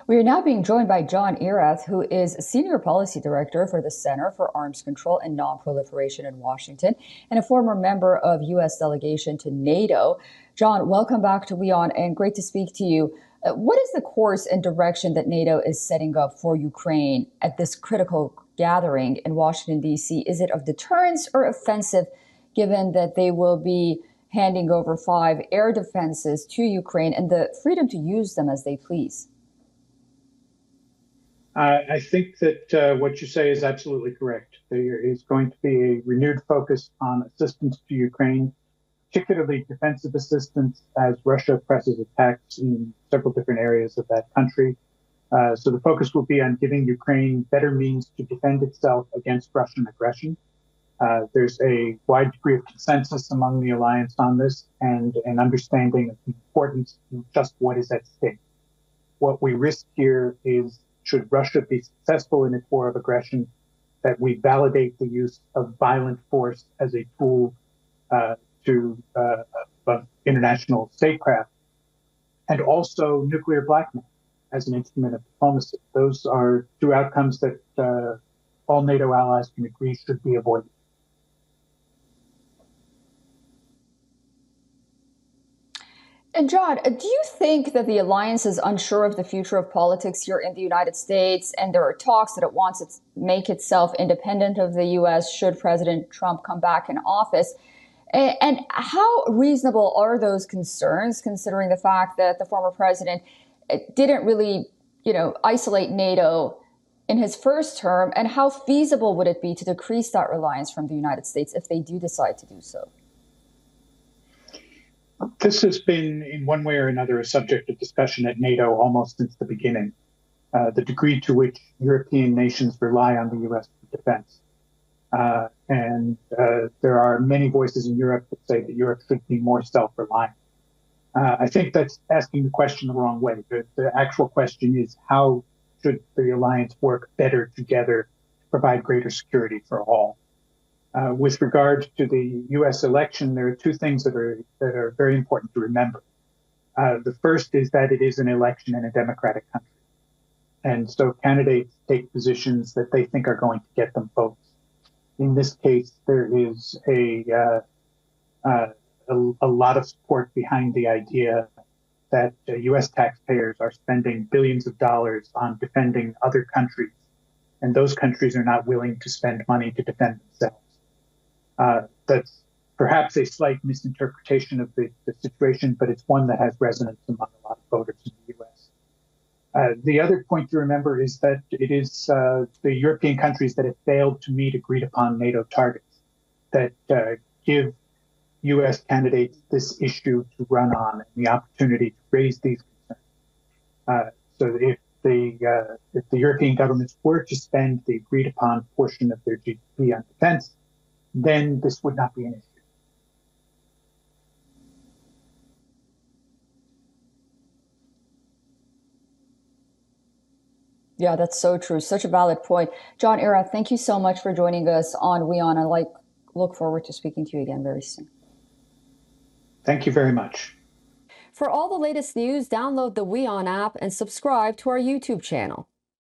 We are now being joined by John Erath, who is Senior Policy Director for the Center for Arms Control and Non-Proliferation in Washington and a former member of U.S. delegation to NATO. John, welcome back to WION and great to speak to you. What is the course and direction that NATO is setting up for Ukraine at this critical gathering in Washington, D.C.? Is it of deterrence or offensive, given that they will be handing over 5 air defenses to Ukraine and the freedom to use them as they please? I think that what you say is absolutely correct. There is going to be a renewed focus on assistance to Ukraine, particularly defensive assistance as Russia presses attacks in several different areas of that country. So the focus will be on giving Ukraine better means to defend itself against Russian aggression. There's a wide degree of consensus among the alliance on this and an understanding of the importance of just what is at stake. What we risk here is, should Russia be successful in its war of aggression, that we validate the use of violent force as a tool to international statecraft, and also nuclear blackmail as an instrument of diplomacy. Those are 2 outcomes that all NATO allies can agree should be avoided. And John, do you think that the alliance is unsure of the future of politics here in the United States, and there are talks that it wants to make itself independent of the U.S. should President Trump come back in office? And how reasonable are those concerns, considering the fact that the former president didn't really, isolate NATO in his first term? And how feasible would it be to decrease that reliance from the United States if they do decide to do so? This has been, in one way or another, a subject of discussion at NATO almost since the beginning, the degree to which European nations rely on the U.S. for defense. And there are many voices in Europe that say that Europe should be more self-reliant. I think that's asking the question the wrong way. The actual question is, how should the alliance work better together to provide greater security for all? With regard to the U.S. election, there are 2 things that are very important to remember. The first is that it is an election in a democratic country. And so candidates take positions that they think are going to get them votes. In this case, there is a lot of support behind the idea that U.S. taxpayers are spending billions of dollars on defending other countries, and those countries are not willing to spend money to defend themselves. That's perhaps a slight misinterpretation of the situation, but it's one that has resonance among a lot of voters in the U.S. The other point to remember is that it is the European countries that have failed to meet agreed upon NATO targets that give U.S. candidates this issue to run on and the opportunity to raise these concerns. So if the European governments were to spend the agreed upon portion of their GDP on defense, then this would not be an issue. Yeah, that's so true. Such a valid point. John Erath, thank you so much for joining us on WION. I look forward to speaking to you again very soon. Thank you very much. For all the latest news, download the WION app and subscribe to our YouTube channel.